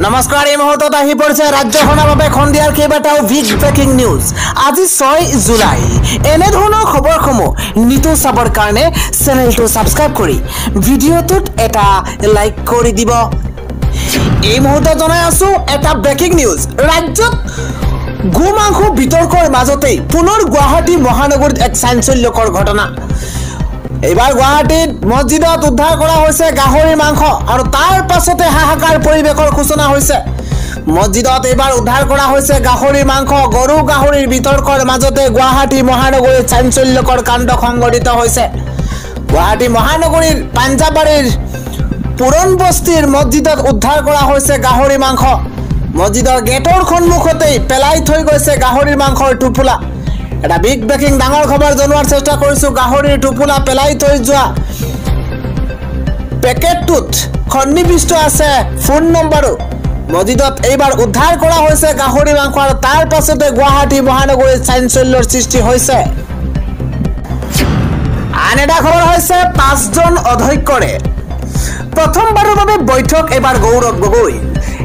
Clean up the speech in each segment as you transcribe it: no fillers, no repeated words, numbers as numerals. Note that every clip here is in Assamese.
নমস্কাৰ এই মুহূৰ্তত আহি পৰিছে ৰাজ্যখনৰ বাবে খন্দিয়াৰ কেইবাটাও বিগ ব্ৰেকিং নিউজ। আজি 6 জুলাই এনে ধৰণৰ খবৰসমূহ নিতৌ চাবৰ কাৰণে চেনেলটো সাবস্ক্ৰাইব কৰি ভিডিঅ'টোত এটা লাইক কৰি দিব। এই মুহূৰ্তত জনাই আছো এটা ব্ৰেকিং নিউজ। ৰাজ্যত গোমাংস বিতৰ্কৰ মাজতে পুনৰ গুৱাহাটী মহানগৰীত এক চাঞ্চল্যকৰ ঘটনা। এবাৰ গুৱাহাটীত মছজিদত উদ্ধাৰ কৰা হৈছে গাহৰি মাংস আৰু তাৰ পাছতে হাহাকাৰ পৰিৱেশৰ সূচনা হৈছে। মছজিদত এবাৰ উদ্ধাৰ কৰা হৈছে গাহৰি মাংস। গৰু গাহৰিৰ বিতৰ্কৰ মাজতে গুৱাহাটী মহানগৰীত চাঞ্চল্যকৰ কাণ্ড সংঘটিত হৈছে। গুৱাহাটী মহানগৰীৰ পাঞ্জাবাৰীৰ পুৰণ বস্তিৰ মছজিদত উদ্ধাৰ কৰা হৈছে গাহৰি মাংস। মছজিদৰ গেটৰ সন্মুখতেই পেলাই থৈ গৈছে গাহৰিৰ মাংসৰ টোপোলা। এটা বিগ ব্ৰেকিং ডাঙৰ খবৰ জনোৱাৰ চেষ্টা কৰিছো। গাহৰিৰ টোপোলা পেলাই থৈ যোৱা পেকেটটোত সন্নিবিষ্ট আছে ফোন নম্বৰো। মছজিদত এইবাৰ উদ্ধাৰ কৰা হৈছে গাহৰি মাংস আৰু তাৰ পাছতে গুৱাহাটী মহানগৰীত চাঞ্চল্যৰ সৃষ্টি হৈছে। আন এটা খবৰ হৈছে 5জন অধ্যক্ষৰে প্ৰথমবাৰৰ বাবে বৈঠক এবাৰ গৌৰৱ গগৈ।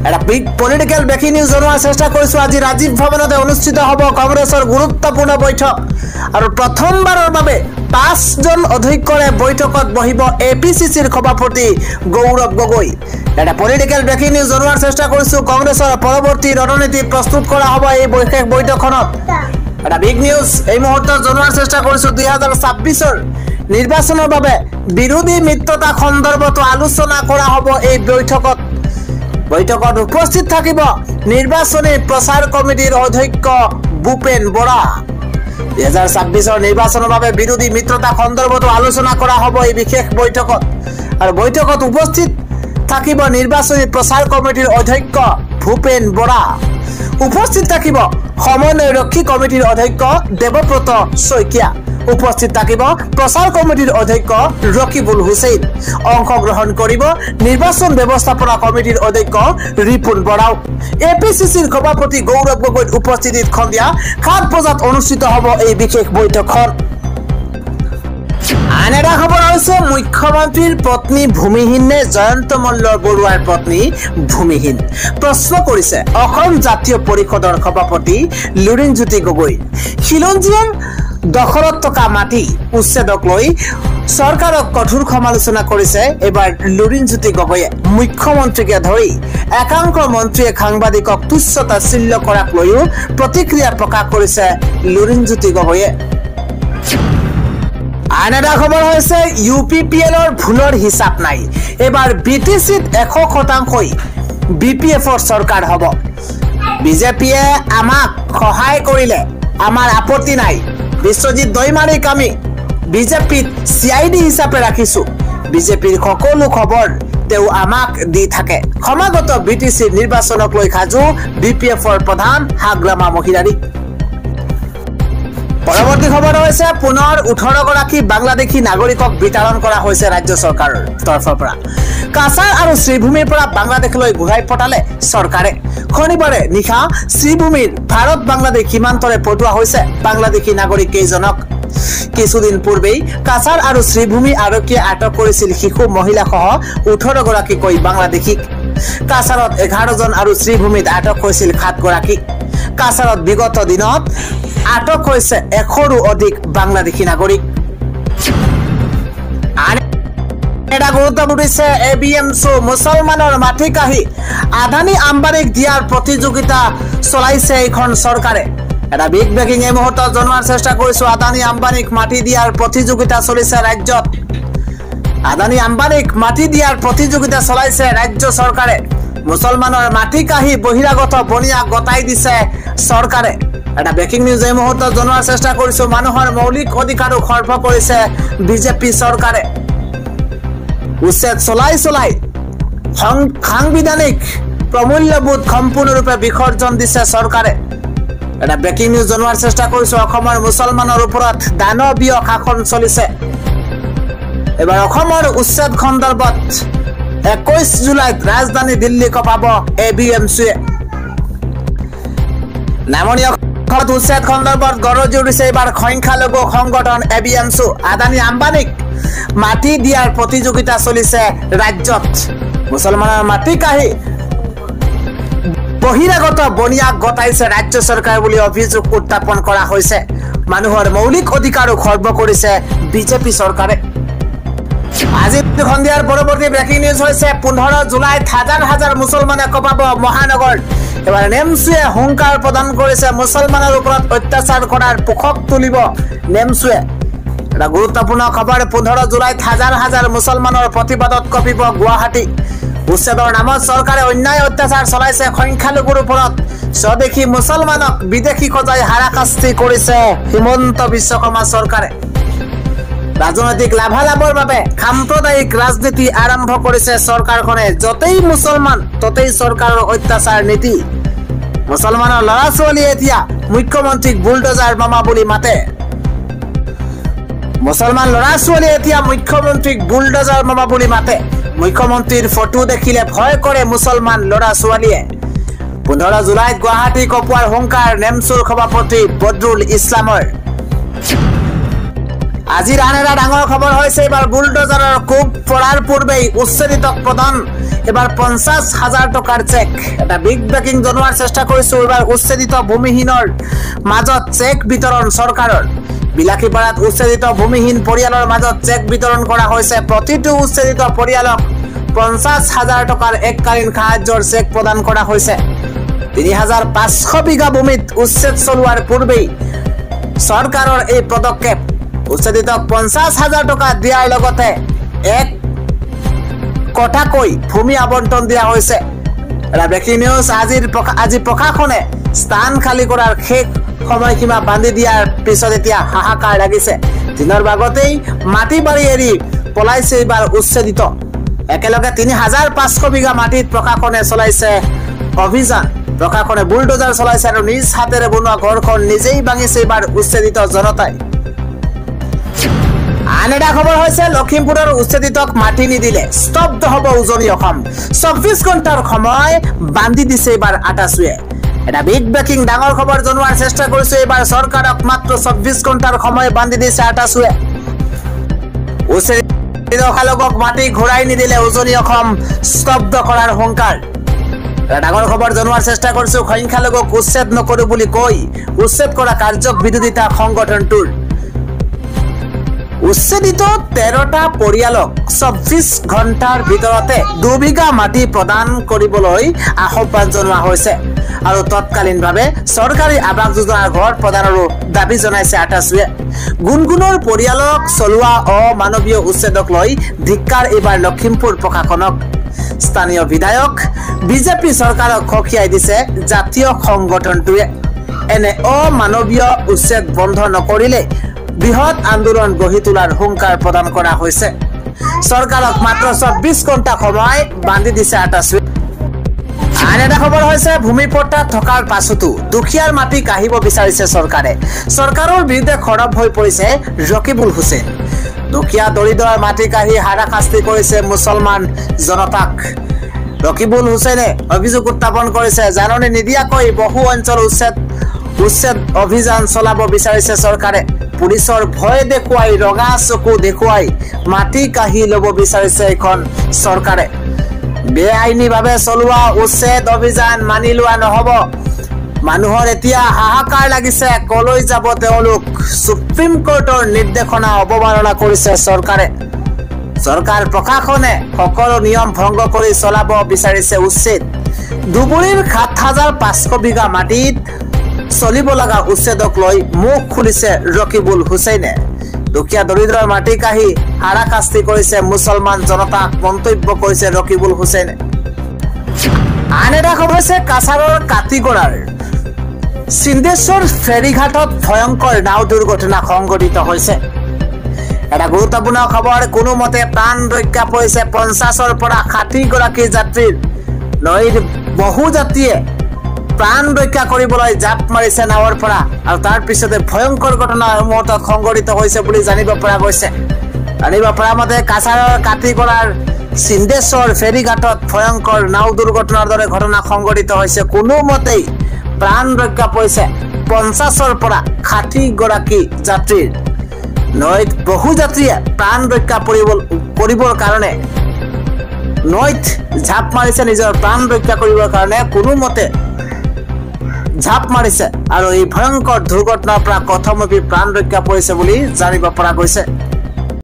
এটা বিগ পলিটিক্যাল ব্ৰেকিং নিউজ জনোৱাৰ চেষ্টা কৰিছো। আজি ৰাজীৱ ভৱনতে অনুষ্ঠিত হ'ব কংগ্ৰেছৰ গুৰুত্বপূৰ্ণ বৈঠক আৰু প্ৰথমবাৰৰ বাবে 5জন অধ্যক্ষৰে বৈঠকত বহিব APCCৰ সভাপতি গৌৰৱ গগৈ। এটা পলিটিক্যাল ব্ৰেকিং নিউজ জনোৱাৰ চেষ্টা কৰিছো। কংগ্ৰেছৰ পৰৱৰ্তী ৰণনীতি প্ৰস্তুত কৰা হ'ব এই বিশেষ বৈঠকখনত। এটা বিগ নিউজ এই মুহূৰ্তত জনোৱাৰ চেষ্টা কৰিছো। 2026ৰ নিৰ্বাচনৰ বাবে বিৰোধী মিত্ৰতা সন্দৰ্ভত আলোচনা কৰা হ'ব এই বৈঠকত। বৈঠকত উপস্থিত থাকিব নিৰ্বাচনী প্ৰচাৰ কমিটিৰ অধ্যক্ষ ভূপেন বৰা। 2026ৰ নিৰ্বাচনৰ বাবে বিৰোধী মিত্ৰতা সন্দৰ্ভত আলোচনা কৰা হ'ব এই বিশেষ বৈঠকত আৰু বৈঠকত উপস্থিত থাকিব নিৰ্বাচনী প্ৰচাৰ কমিটিৰ অধ্যক্ষ ভূপেন বৰা। উপস্থিত থাকিব সমন্বয়ৰক্ষী কমিটিৰ অধ্যক্ষ দেৱব্ৰত শইকীয়া। উপস্থিত থাকিব প্ৰচাৰ কমিটিৰ অধ্যক্ষ ৰকিবুল হুছেইন। অংশগ্ৰহণ কৰিব নিৰ্বাচন ব্যৱস্থাপনা কমিটিৰ অধ্যক্ষ ৰিপুন বৰাও। APCCৰ সভাপতি গৌৰৱ গগৈৰ উপস্থিতিত সন্ধিয়া 7 বজাত অনুষ্ঠিত হ'ব এই বিশেষ বৈঠকখন। আন এটা খবৰ হৈছে মুখ্যমন্ত্ৰীৰ পত্নী ভূমিহীন নে জয়ন্ত মল্ল বৰুৱাৰ পত্নী ভূমিহীন? প্ৰশ্ন কৰিছে অসম জাতীয় পৰিষদৰ সভাপতি লুৰিণজ্যোতি গগৈ। খিলঞ্জীয়াৰ দখলত থকা মাটি উচ্ছেদক লৈ চৰকাৰক কঠোৰ সমালোচনা কৰিছে এবাৰ লুৰিণজ্যোতি গগৈয়ে। মুখ্যমন্ত্ৰীকে ধৰি একাংশ মন্ত্ৰীয়ে সাংবাদিকক তুচ্ছ তাচ্ছিল্য কৰাক লৈও প্ৰতিক্ৰিয়া প্ৰকাশ কৰিছে লুৰিণজ্যোতি গগৈয়ে। আন এটা খবৰ হৈছে UPPLৰ ভুলৰ হিচাপ নাই। এবাৰ BTCত 100% BPFৰ চৰকাৰ হ'ব। বিজেপিয়ে আমাক সহায় কৰিলে আমাৰ আপত্তি নাই। বিশ্বজিৎ দৈমাৰীক আমি বিজেপিত CID হিচাপে ৰাখিছো। বিজেপিৰ সকলো খবৰ তেওঁ আমাক দি থাকে। সমাগত BTC নিৰ্বাচনক লৈ সাজু BPFৰ প্ৰধান হাগ্ৰামা মহিলাৰী। পৰৱৰ্তী খবৰ হৈছে পুনৰ 18 গৰাকী বাংলাদেশী নাগৰিকক বিতৰণ কৰা হৈছে ৰাজ্য চৰকাৰৰ তৰফৰ পৰা। কাছাৰ আৰু শ্ৰীভূমিৰ পৰা বাংলাদেশলৈ ঘূৰাই পঠালে চৰকাৰে। শনিবাৰে নিশা শ্ৰীভূমিৰ ভাৰত বাংলাদেশ সীমান্তৰে পঠোৱা হৈছে বাংলাদেশী নাগৰিক কেইজনক। কিছুদিন পূৰ্বেই কাছাৰ আৰু শ্ৰীভূমি আৰক্ষীয়ে আটক কৰিছিল শিশু মহিলাসহ 18 গৰাকীকৈ বাংলাদেশীক। কাছাৰত 11 জন আৰু শ্ৰীভূমিত আটক হৈছিল 7 গৰাকী। কাছাৰত বিগত দিনত আটক হৈছে 100ৰো অধিক বাংলাদেশী নাগৰিক। এটা গুৰুত্বপূৰ্ণ হৈছে ABMSO মুছলমানৰ মাটি কাহি আদানী আম্বানীক দিয়াৰ প্ৰতিযোগিতা চলাইছে এইখন চৰকাৰে। এটা বিগ ব্ৰেকিং এই মুহূৰ্তত জনোৱাৰ চেষ্টা কৰিছো। আদানী আম্বানীক মাটি দিয়াৰ প্ৰতিযোগিতা চলিছে ৰাজ্যত। আদানী আম্বানীক মাটি দিয়াৰ প্ৰতিযোগিতা চলাইছে ৰাজ্য চৰকাৰে। মুছলমানৰ মাটি কাহি বহিৰাগত বনিয়া গতাই দিছে চৰকাৰে। এটা ব্ৰেকিং নিউজ এই মুহূৰ্তত জনোৱাৰ চেষ্টা কৰিছো। মানুহৰ মৌলিক অধিকাৰো খৰ্ব কৰিছে বিজেপি চৰকাৰে। উচ্ছেদ চলাই সাংবিধানিক প্ৰমূল্যবোধ সম্পূৰ্ণৰূপে বিসৰ্জন দিছে চৰকাৰে। এটা ব্ৰেকিং নিউজ জনোৱাৰ চেষ্টা কৰিছো। অসমৰ মুছলমানৰ ওপৰত দানৱীয় শাসন চলিছে। এবাৰ অসমৰ উচ্ছেদ সন্দৰ্ভত 21 জুলাইত ৰাজধানী দিল্লী কঁপাব ABMSOয়ে। নামনি উচ্ছেদ সন্দৰ্ভত গৰজি উঠিছে এবাৰ সংখ্যালঘু সংগঠন ABMSO। আদানী আম্বানীক মাটি দিয়াৰ প্ৰতিযোগিতা চলিছে ৰাজ্যত। মুছলমানৰ মাটি কাহি বহিৰাগত বনিয়াক গতাইছে ৰাজ্য চৰকাৰ বুলি অভিযোগ উত্থাপন কৰা হৈছে মানুহৰ মৌলিক অধিকাৰো খৰ্ব কৰিছে বিজেপি চৰকাৰে আজি সন্ধিয়াৰ পৰৱৰ্তী ব্ৰেকিং নিউজ হৈছে 15 জুলাইত হাজাৰ হাজাৰ মুছলমানে কঁপাব মহানগৰ এবাৰ নেমছুৱে হুংকাৰ প্ৰদান কৰিছে মুছলমানৰ ওপৰত অত্যাচাৰ কৰাৰ পোষক তুলিব নেমছুৱে এটা গুৰুত্বপূৰ্ণ খবৰ 15 জুলাইত হাজাৰ হাজাৰ মুছলমানৰ প্ৰতিবাদত কঁপিব গুৱাহাটী উচ্ছেদৰ নামত চৰকাৰে অন্যায় অত্যাচাৰ চলাইছে সংখ্যালঘুৰ ওপৰত স্বদেশী মুছলমানক বিদেশী সজাই হাৰাশাস্তি কৰিছে হিমন্ত বিশ্ব শৰ্মা চৰকাৰে ৰাজনৈতিক লাভালাভৰ বাবে সাম্প্ৰদায়িক ৰাজনীতি আৰম্ভ কৰিছে চৰকাৰখনে যতেই মুছলমান ততেই চৰকাৰৰ অত্যাচাৰ নীতি মুছলমানৰ ল'ৰা ছোৱালী এতিয়া মুখ্যমন্ত্ৰীক বুলডোজাৰ মামা বুলি মাতে মুছলমান ল'ৰা ছোৱালী এতিয়া মুখ্যমন্ত্ৰীক বুলডোজাৰ মামা বুলি মাতে মুখ্যমন্ত্ৰীৰ ফটো দেখিলে ভয় কৰে মুছলমান ল'ৰা ছোৱালীয়ে 15 জুলাইত গুৱাহাটী কপুৱাৰ হুংকাৰ নেমছুৰ সভাপতি বদৰুল ইছলামৰ আজিৰ আন এটা ডাঙৰ খবৰ হৈছে এবাৰ বুলডোজাৰৰ কোব পৰাৰ পূৰ্বেই উচ্ছেদিতক প্ৰদান এবাৰ 50,000 টকাৰ চেক এটা বিগ ব্ৰেকিং জনোৱাৰ চেষ্টা কৰিছো এবাৰ উচ্ছেদিত ভূমিহীনৰ মাজত চেক বিতৰণ চৰকাৰৰ বিলাসীপাৰাত উচ্ছেদিত ভূমিহীন পৰিয়ালৰ মাজত চেক বিতৰণ কৰা হৈছে প্ৰতিটো উচ্ছেদিত পৰিয়ালক 50,000 টকাৰ এককালীন সাহায্যৰ চেক প্ৰদান কৰা হৈছে 3,500 বিঘা ভূমিত উচ্ছেদ চলোৱাৰ পূৰ্বেই চৰকাৰৰ এই পদক্ষেপ উচ্ছেদিতক 50,000 টকা দিয়াৰ লগতে এক কটাকৈ ভূমি আবণ্টন দিয়া হৈছে এটা ব্ৰেকিং নিউজ আজি প্ৰশাসনে স্থান খালী কৰাৰ শেষ সময়সীমা বান্ধি দিয়াৰ পিছত এতিয়া হাহাকাৰ লাগিছে দিনৰ ভাগতেই মাটি বাৰী এৰি পলাইছে এইবাৰ উচ্ছেদিত একেলগে 3,500 বিঘা মাটিত প্ৰশাসনে চলাইছে অভিযান প্ৰশাসনে বুলডোজাৰ চলাইছে আৰু নিজ হাতেৰে বনোৱা ঘৰখন নিজেই ভাঙিছে এইবাৰ উচ্ছেদিত জনতাই আন এটা খবৰ হৈছে লখিমপুৰৰ উচ্ছেদিতক মাটি নিদিলে স্তব্ধ হ'ব উজনি অসম 24 ঘণ্টাৰ সময় বান্ধি দিছে এইবাৰ আটাছুৱে এটা বিগ ব্ৰেকিং ডাঙৰ খবৰ জনোৱাৰ চেষ্টা কৰিছে এইবাৰ চৰকাৰক মাত্ৰ 24 ঘণ্টাৰ সময় বান্ধি দিছে আটাছুৱে উচ্ছেদিত লোকক মাটি ঘূৰাই নিদিলে উজনি অসম স্তব্ধ কৰাৰ হুংকাৰ ডাঙৰ খবৰ জনোৱাৰ চেষ্টা কৰিছো সংখ্যালঘুক উচ্ছেদ নকৰো বুলি কৈ উচ্ছেদ কৰা কাৰ্যক বিৰোধিতা সংগঠনটোৰ উচ্ছেদিত 13টা পৰিয়ালক 24 ঘণ্টাৰ ভিতৰতে 2 বিঘা মাটি প্ৰদান কৰিবলৈ আহ্বান জনোৱা হৈছে আৰু তৎকালীনভাৱে চৰকাৰী আৱাস যোজনাৰ ঘৰ প্ৰদানৰো দাবী জনাইছে আটাছুৱে গুণগুণৰ পৰিয়ালক চলোৱা অমানৱীয় উচ্ছেদক লৈ ধিক্কাৰ এইবাৰ লখিমপুৰ প্ৰশাসনক স্থানীয় বিধায়ক বিজেপি চৰকাৰক খকিয়াই দিছে জাতীয় সংগঠনটোৱে এনে অমানৱীয় উচ্ছেদ বন্ধ নকৰিলে বৃহৎ আন্দোলন গঢ়ি তোলাৰ হুংকাৰ প্ৰদান কৰা হৈছে চৰকাৰক মাত্ৰ 24 ঘণ্টা সময় বান্ধি দিছে আটাছুৱে আন এটা খবৰ হৈছে ভূমিপট্টাত থকাৰ পাছতো দুখীয়াৰ মাটি কাঢ়িব বিচাৰিছে চৰকাৰে চৰকাৰৰ বিৰুদ্ধে খৰব হৈ পৰিছে ৰকিবুল হুছেইন দুখীয়া দৰিদ্ৰৰ মাটি কাঢ়ি হাৰাশাস্তি কৰিছে মুছলমান জনতাক ৰকিবুল হুছেইনে অভিযোগ উত্থাপন কৰিছে জাননী নিদিয়াকৈ বহু অঞ্চল উচ্ছেদ অভিযান চলাব বিচাৰিছে চৰকাৰে পুলিচৰ ভয় দেখুৱাই ৰঙা চকু দেখুৱাই মাটি কাঢ়ি ল'ব বিচাৰিছে এখন চৰকাৰে বেআইনীভাৱে চলোৱা উচ্ছেদ অভিযান মানি লোৱা নহ'ব মানুহৰ এতিয়া হাহাকাৰ লাগিছে কলৈ যাব তেওঁলোক সুপ্ৰিম কোৰ্টৰ নিৰ্দেশনা অৱমাননা কৰিছে চৰকাৰে চৰকাৰ প্ৰশাসনে সকলো নিয়ম ভংগ কৰি চলাব বিচাৰিছে উচ্ছেদ দুবুৰীৰ 7,500 বিঘা মাটিত চলিব লগা উচ্ছেদক লৈ মুখ খুলিছে ৰকিবুল হুছেইনে দুখীয়া দৰিদ্ৰৰ মাটি কাঢ়ি হাৰাশাস্তি কৰিছে মুছলমান জনতাক মন্তব্য কৰিছে ৰকিবুল হুছেইনে আন এটা খবৰ হৈছে কাছাৰৰ কাটিগড়াৰ সিন্ধেশ্বৰ ফেৰীঘাটত ভয়ংকৰ নাও দুৰ্ঘটনা সংঘটিত হৈছে এটা গুৰুত্বপূৰ্ণ খবৰ কোনোমতে প্ৰাণ ৰক্ষা পৰিছে 50ৰ পৰা 60 গৰাকী যাত্ৰীৰ নৈৰ বহু যাত্ৰীয়ে প্ৰাণ ৰক্ষা কৰিবলৈ জাপ মাৰিছে নাৱৰ পৰা আৰু তাৰ পিছতে ভয়ংকৰ ঘটনা মুহূৰ্তত সংঘটিত হৈছে বুলি জানিব পৰা গৈছে জানিব পৰা মতে কাছাৰৰ কাটিগড়াৰ সিন্ধেশ্বৰ ফেৰীঘাটত ভয়ংকৰ নাও দুৰ্ঘটনাৰ দৰে ঘটনা সংঘটিত হৈছে কোনোমতেই প্ৰাণ ৰক্ষা পৰিছে 50ৰ পৰা 60 গৰাকী যাত্ৰীৰ নৈত বহু যাত্ৰীয়ে প্ৰাণ ৰক্ষা কৰিবৰ কাৰণে নৈত ঝাপ মাৰিছে নিজৰ প্ৰাণ ৰক্ষা কৰিবৰ কাৰণে কোনোমতে ঝাপ মাৰিছে আৰু এই ভয়ংকৰ দুৰ্ঘটনাৰ পৰা কথমপি প্ৰাণ ৰক্ষা পৰিছে বুলি জানিব পৰা গৈছে।